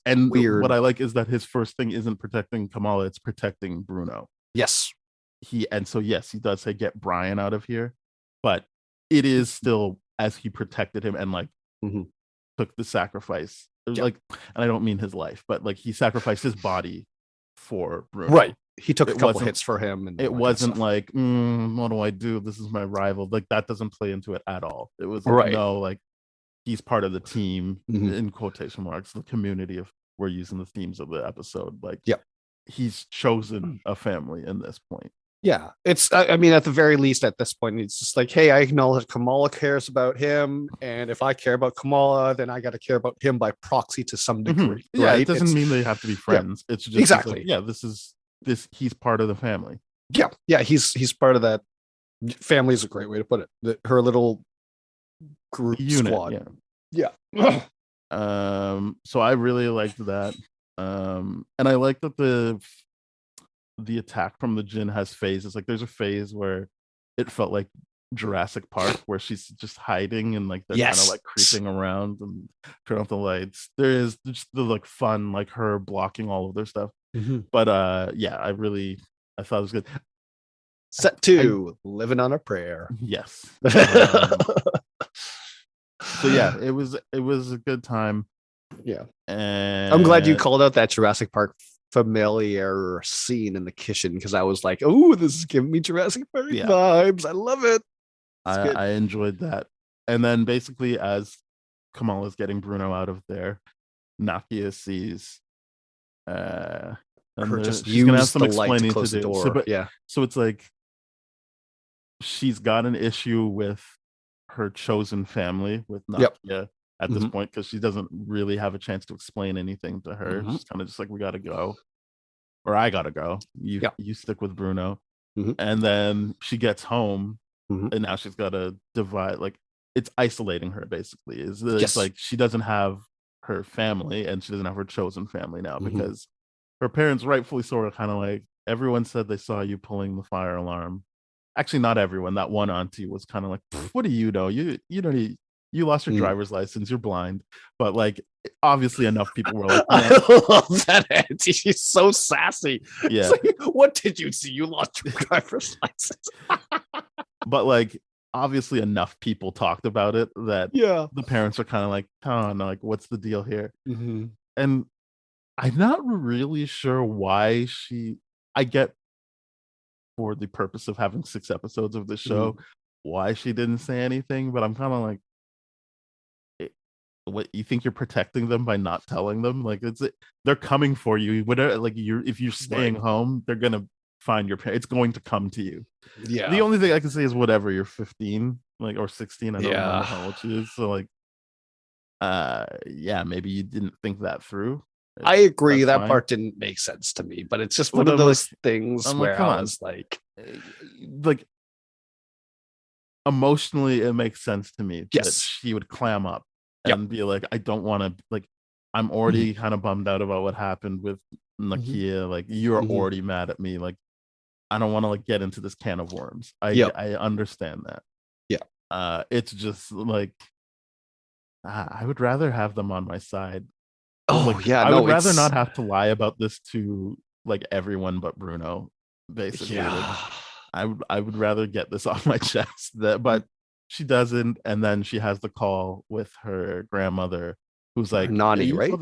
And weird. What I like is that his first thing isn't protecting Kamala, it's protecting Bruno. Yes. He does say get Brian out of here, but it is still as he protected him and like took the sacrifice. Like, and I don't mean his life, but like he sacrificed his body for Bruno. Right. He took a couple hits for him, and it wasn't like, what do I do? This is my rival. Like that doesn't play into it at all. It was like, no, like he's part of the team in quotation marks, the community of we're using the themes of the episode. Like, he's chosen a family in this point. Yeah, it's. I mean, at the very least, at this point, it's just like, hey, I acknowledge Kamala cares about him, and if I care about Kamala, then I got to care about him by proxy to some degree. Yeah, right? It doesn't mean they have to be friends. It's just exactly. Like, this. He's part of the family. Yeah, he's part of that. Family is a great way to put it. Her little group squad. Yeah. So I really liked that. And I like that the attack from the Jinn has phases. Like there's a phase where it felt like Jurassic Park, where she's just hiding and like they're kind of Yes. like creeping around and turn off the lights. There is just the like fun, like her blocking all of their stuff. Mhm. But yeah, I thought it was good. Set 2, Living on a Prayer. Yes. So yeah, it was a good time. Yeah. And I'm glad you called out that Jurassic Park familiar scene in the kitchen, because I was like, oh, this is giving me Jurassic Park vibes. I love it. I enjoyed that. And then basically as Kamala's getting Bruno out of there, Nakia sees and her just she's gonna have use some the light to explaining close the do. door. So it's like she's got an issue with her chosen family, with Nakia at this point, because she doesn't really have a chance to explain anything to her. She's kind of just like, we gotta go, or I gotta go. You stick with Bruno. And then she gets home, and now she's got to divide. Like it's isolating her basically. It's like she doesn't have her family, and she doesn't have her chosen family now, because her parents, rightfully so, are kind of like, everyone said they saw you pulling the fire alarm. Actually, not everyone. That one auntie was kind of like, what do you know? You don't need, you lost your driver's license. You're blind. But like, obviously enough people were like, I love that auntie. She's so sassy. Yeah. Like, what did you see? You lost your driver's license. But like, obviously enough people talked about it that the parents are kind of like, oh no, like what's the deal here? And I'm not really sure why I get, for the purpose of having 6 episodes of this show, why she didn't say anything, but I'm kind of like, what, you think you're protecting them by not telling them? Like they're coming for you, whatever. Like if you're staying home, they're gonna find your parents. It's going to come to you. The only thing I can say is whatever, you're 15, like, or 16, I don't remember how old she is, so like maybe you didn't think that through. I agree, that part didn't make sense to me, but it's just one of those things where I was like emotionally it makes sense to me that she would clam up and be like, I don't want to, like, I'm already kind of bummed out about what happened with Nakia. Like, you're already mad at me. Like, I don't want to like get into this can of worms. I understand that. It's just like, I would rather have them on my side. I would rather not have to lie about this to like everyone but Bruno, basically. Like, I would rather get this off my chest. But she doesn't, and then she has the call with her grandmother, who's like, Nani, right?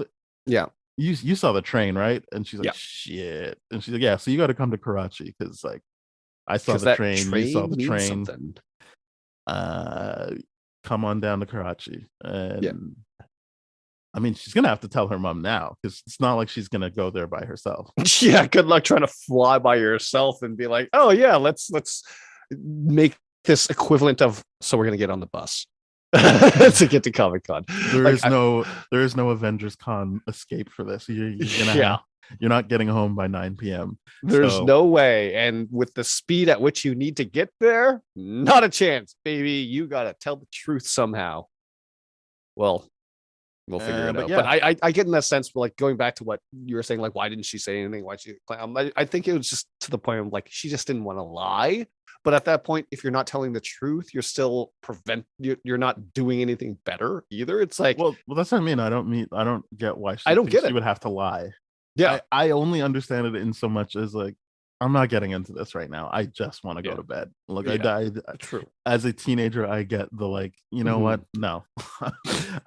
You saw the train, right? And she's like, shit. And she's like, yeah, so you got to come to Karachi, because like I saw the train, you saw the train. Come on down to Karachi. And I mean, she's gonna have to tell her mom now, because it's not like she's gonna go there by herself. Good luck trying to fly by yourself and be like, oh yeah, let's make this equivalent of, so we're gonna get on the bus to get to Comic-Con. There is no Avengers Con escape for this. You're not getting home by 9 p.m. There's no way. And with the speed at which you need to get there, not a chance, baby. You gotta tell the truth somehow. Well, we'll figure it out. But I get in that sense, like going back to what you were saying, like, why didn't she say anything? Why she? I think it was just to the point of like, she just didn't want to lie. But at that point, if you're not telling the truth, you're still you're not doing anything better either. It's like, well, that's what I mean. I don't get why she would have to lie. Yeah, I only understand it in so much as like, I'm not getting into this right now. I just want to go to bed. Look, I died. True. As a teenager, I get the like, you know what? No,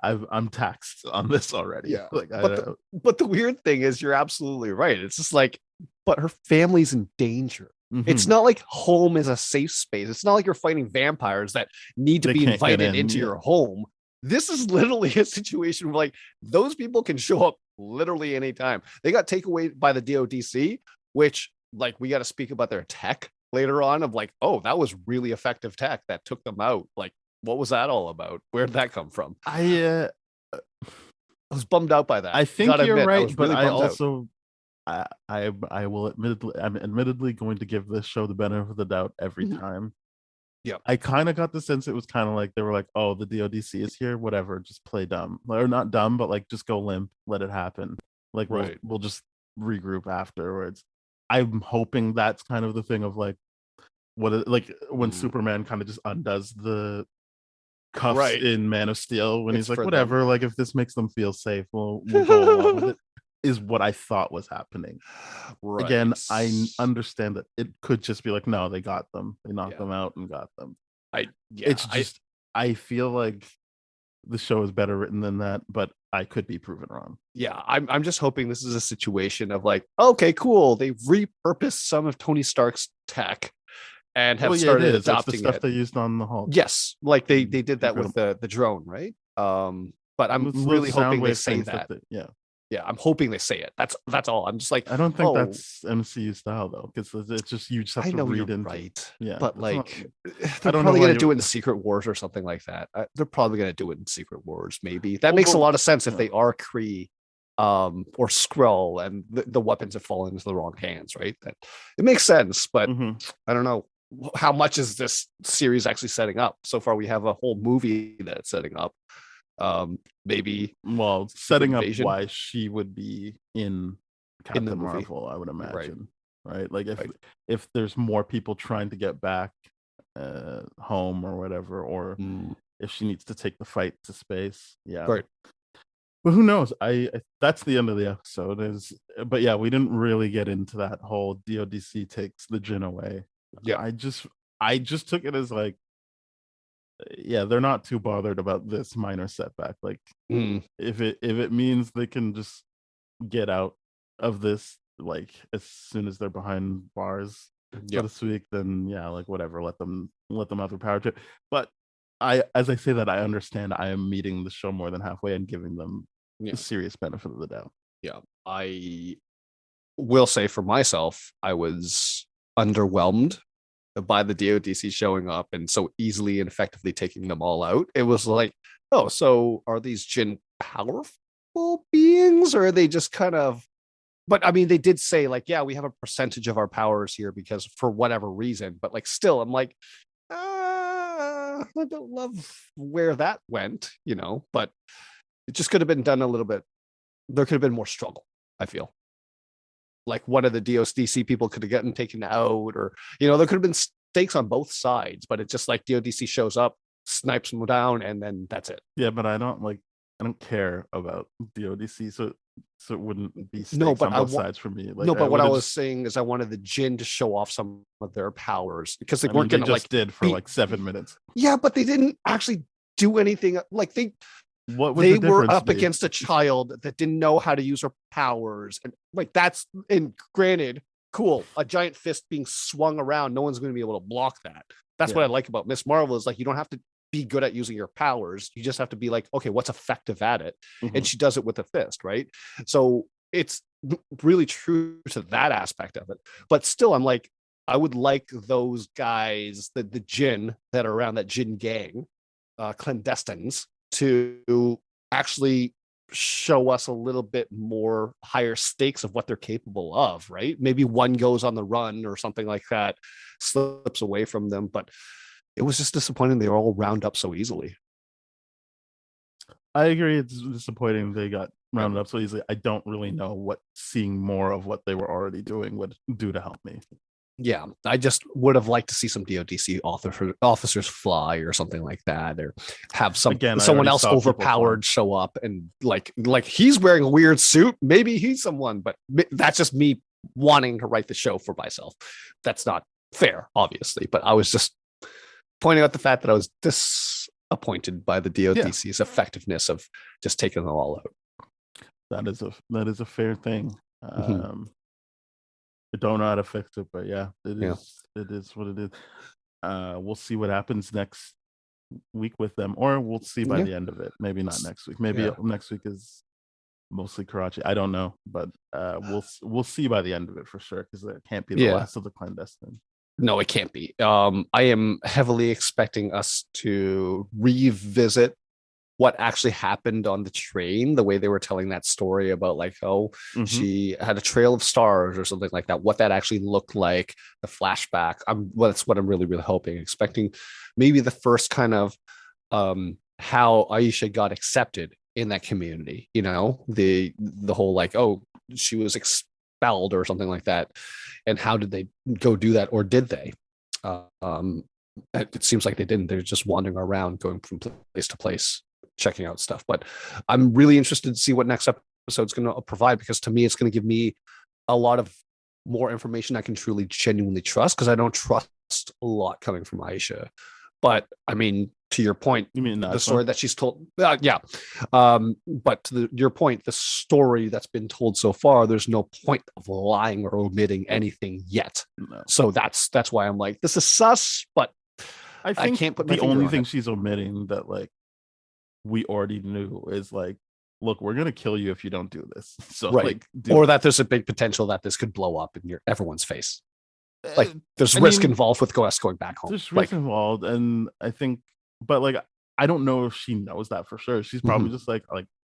I'm taxed on this already. Yeah. Like, but the weird thing is, you're absolutely right. It's just like, but her family's in danger. It's not like home is a safe space. It's not like you're fighting vampires that need to be invited into your home. This is literally a situation where like those people can show up literally anytime. They got taken away by the DODC, which like we got to speak about their tech later on, of like, oh, that was really effective tech that took them out. Like, what was that all about? Where'd that come from? I was bummed out by that. I think you're right, but I also I will I'm admittedly going to give this show the benefit of the doubt every time. Yeah, I kind of got the sense it was kind of like they were like, oh, the DODC is here, whatever, just play dumb, or not dumb, but like just go limp, let it happen. Like we'll just regroup afterwards. I'm hoping that's kind of the thing of like like when Mm. Superman kind of just undoes the cuffs Right. in Man of Steel when It's he's like, for whatever, them. like if this makes them feel safe, we'll go along with it, is what I thought was happening. Again, Right. I understand that it could just be like, no, they got them, they knocked Yeah. them out and got them. Yeah. It's just I feel like the show is better written than that, but I could be proven wrong. Yeah, I'm just hoping this is a situation of like, okay, cool. They've repurposed some of Tony Stark's tech and have Well, yeah, it started is. It's the adopting stuff it. they used on the Hulk. Yes, like they Mm, did that with incredible. the drone, right? But I'm It's those really sound hoping they wave say things that. yeah. Yeah, I'm hoping they say it. That's all. I'm just like, I don't think oh, that's MCU style though, because it's just you just have I to know read you're into. right, Yeah, but it's not. like, I they're don't know probably why gonna you. do it in Secret Wars or something like that. They're probably gonna do it in Secret Wars. Maybe that Well, makes a but lot of sense if yeah. they are Kree, or Skrull, and the weapons have fallen into the wrong hands. Right? That it makes sense, but Mhm. I don't know how much is this series actually setting up. So far, we have a whole movie that it's setting up. Maybe Well, Secret setting up Invasion why she would be in in the Captain movie. Marvel, I would Right. imagine, right? Like Right. if there's more people trying to get back home or whatever, or Mm, if she needs to take the fight to space, yeah. right. But who knows? I that's the end of the episode. But yeah, we didn't really get into that whole DODC takes the gin away. Yeah. I just took it as like, yeah, they're not too bothered about this minor setback. Like Mm, if it means they can just get out of this like as soon as they're behind bars, so yeah. to speak, then yeah, like whatever, let them have their power trip. But as I say that, I understand I am meeting the show more than halfway and giving them Yeah. the serious benefit of the doubt. Yeah. I will say for myself, I was underwhelmed by the DODC showing up and so easily and effectively taking them all out. It was like, oh, so are these Jinn powerful beings, or are they just kind of? But I mean, they did say like, yeah, we have a percentage of our powers here because for whatever reason. But like, still, I'm like, I don't love where that went, But it just could have been done a little bit. There could have been more struggle. I feel like one of the DODC people could have gotten taken out, or there could have been stakes on both sides. But it's just like DODC shows up, snipes them down, and then that's it. Yeah, but I don't care about DODC, so it wouldn't be No, stakes but on both sides for me. Like no, I but what would I have was just saying is I wanted the Jinn to show off some of their powers because they I mean weren't they gonna just like did for be. like 7 minutes. Yeah, but they didn't actually do anything. Like What would they the were difference up be? against a child that didn't know how to use her powers, and like that's and granted, cool. A giant fist being swung around, no one's going to be able to block that. That's what I Yeah. like about Miss Marvel is like you don't have to be good at using your powers. You just have to be like, okay, what's effective at it? And Mhm. she does it with a fist, right? So it's really true to that aspect of it. But still, I'm like, I would like those guys, the Jinn that are around that Jinn gang, clandestines, to actually show us a little bit more higher stakes of what they're capable of, right? Maybe one goes on the run or something like that, slips away from them, but it was just disappointing they were all round up so easily. I agree. It's disappointing they got Yeah. rounded up so easily. I don't really know what seeing more of what they were already doing would do to help me. Yeah, I just would have liked to see some DODC officers fly or something like that, or have Again, I someone already else saw people overpowered show up and like he's wearing a weird suit. Maybe he's someone, but that's just me wanting to write the show for myself. That's not fair, obviously, but I was just pointing out the fact that I was disappointed by the DODC's effectiveness of just taking them all out. That is a fair thing. Mhm. I don't know how to fix it, but yeah, Yeah. it is what it is. We'll see what happens next week with them, or we'll see by Yeah. the end of it. Maybe not next week. Maybe Yeah. next week is mostly Karachi. I don't know, but we'll see by the end of it for sure, because it can't be the Yeah. last of the clandestine. No, it can't be. I am heavily expecting us to revisit what actually happened on the train, the way they were telling that story about like, oh, Mhm. she had a trail of stars or something like that, what that actually looked like, the flashback. That's what I'm really, really hoping, expecting maybe the first kind of how Aisha got accepted in that community, the whole like, oh, she was expelled or something like that. And how did they go do that, or did they? It seems like they didn't. They're just wandering around, going from place to place, checking out stuff. But I'm really interested to see what next episode's going to provide, because to me, it's going to give me a lot of more information I can truly, genuinely trust, because I don't trust a lot coming from Aisha. But I mean, to your point, You mean the story that she's told, yeah. But to your point, the story that's been told so far, there's no point of lying or omitting anything yet. No. So that's why I'm like, this is sus, but I think can't put my the finger only on thing it. she's omitting that like we already knew is like, look, we're gonna kill you if you don't do this. So Right. like, do Or it. that there's a big potential that this could blow up in everyone's face. Like Uh, there's I risk mean, involved with us going back home. there's Like, risk involved, and I think, but like, I don't know if she knows that for sure. She's probably just like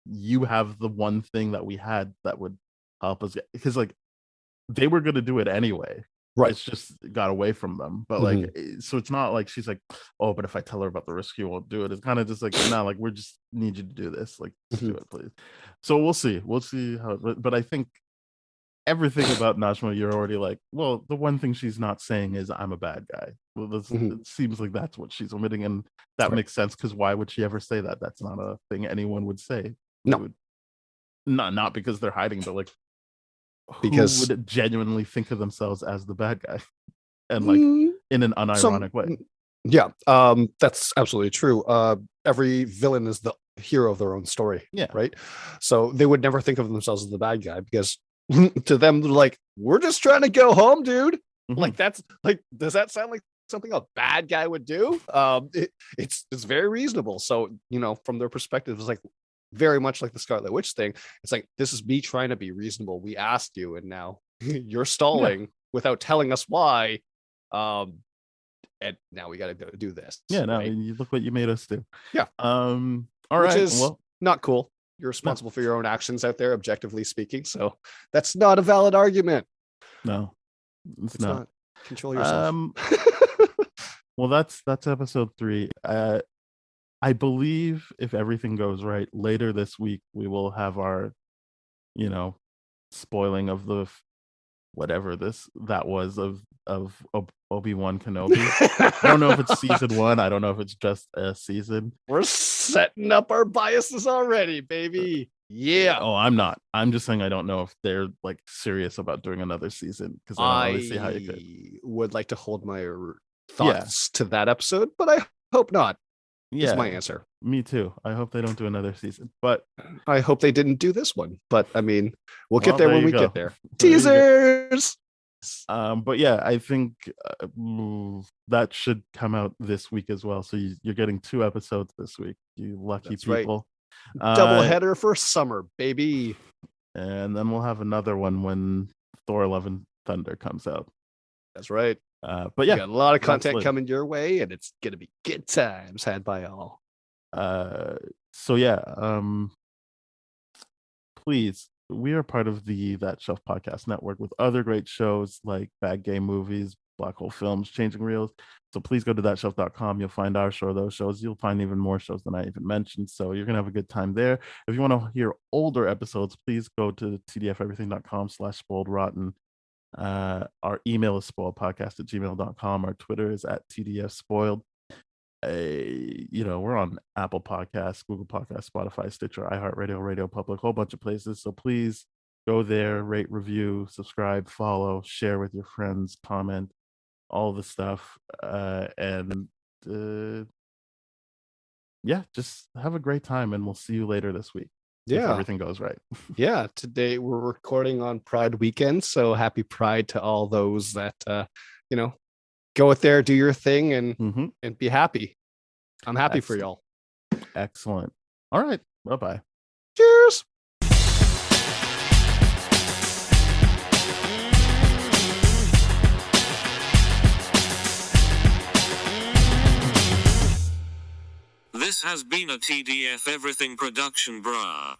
you have the one thing that we had that would help us because like they were gonna do it anyway. right. It's just got away from them. But like, so it's not like she's like, oh, but if I tell her about the risk, she won't do it. It's kind of just like, no, like we just need you to do this. Like, just do it, please. So we'll see. We'll see how. But I think everything about Najma, you're already like, well, the one thing she's not saying is I'm a bad guy. Well, it seems like that's what she's omitting, and that makes sense because why would she ever say that? That's not a thing anyone would say. No. Not because they're hiding, but like, Because who would genuinely think of themselves as the bad guy, and like in an unironic way. Yeah, that's absolutely true. Every villain is the hero of their own story. Yeah. Right. So they would never think of themselves as the bad guy, because to them, they're like, we're just trying to go home, dude. Like, that's like, does that sound like something a bad guy would do? It's very reasonable. So, you know, from their perspective, it's like very much like the Scarlet Witch thing. It's like, this is me trying to be reasonable. We asked you, and now you're stalling without telling us why. And now we got to do this. Yeah, no, you look what you made us do. Yeah. All Which right. is Well, not cool. You're responsible for your own actions out there, objectively speaking. So that's not a valid argument. no, it's not. Control yourself. Well, that's episode 3. I believe if everything goes right, later this week we will have our, you know, spoiling of the whatever that was of Obi-Wan Kenobi. I don't know if it's season 1. I don't know if it's just a season. We're setting up our biases already, baby. Yeah. Oh, I'm not. I'm just saying I don't know if they're like serious about doing another season, because I don't really see how you could. Would like to hold my thoughts to that episode, but I hope not. Yeah, is my answer. Me too. I hope they don't do another season, but I hope they didn't do this one. But I mean, we'll get there when we get there. There you go. Teasers. But yeah, I think that should come out this week as well. So you're getting 2 episodes this week, you lucky That's people. Double header for summer, baby. And then we'll have another one when Thor: Love and Thunder comes out. That's right. But yeah, we got a lot of content coming your way, and it's gonna be good times had by all. So yeah, please, we are part of the That Shelf Podcast Network with other great shows like Bad Game Movies, Black Hole Films, Changing Reels. So please go to thatshelf.com. You'll find our show, those shows. You'll find even more shows than I even mentioned. So you're going to have a good time there. If you want to hear older episodes, please go to tdfeverything.com/spoiledrotten. Our email is spoiledpodcast@gmail.com. Our Twitter is @tdfspoiled. You know, we're on Apple Podcasts, Google Podcasts, Spotify, Stitcher, iHeartRadio, Radio Public, whole bunch of places. So please go there, rate, review, subscribe, follow, share with your friends, comment, all the stuff. And yeah, just have a great time, and we'll see you later this week. If everything goes right. Yeah, today we're recording on Pride weekend, so happy Pride to all those that you know, go out there, do your thing, and be happy. I'm happy for y'all. Excellent. All right. Bye-bye. Cheers. This has been a TDF Everything production, brah.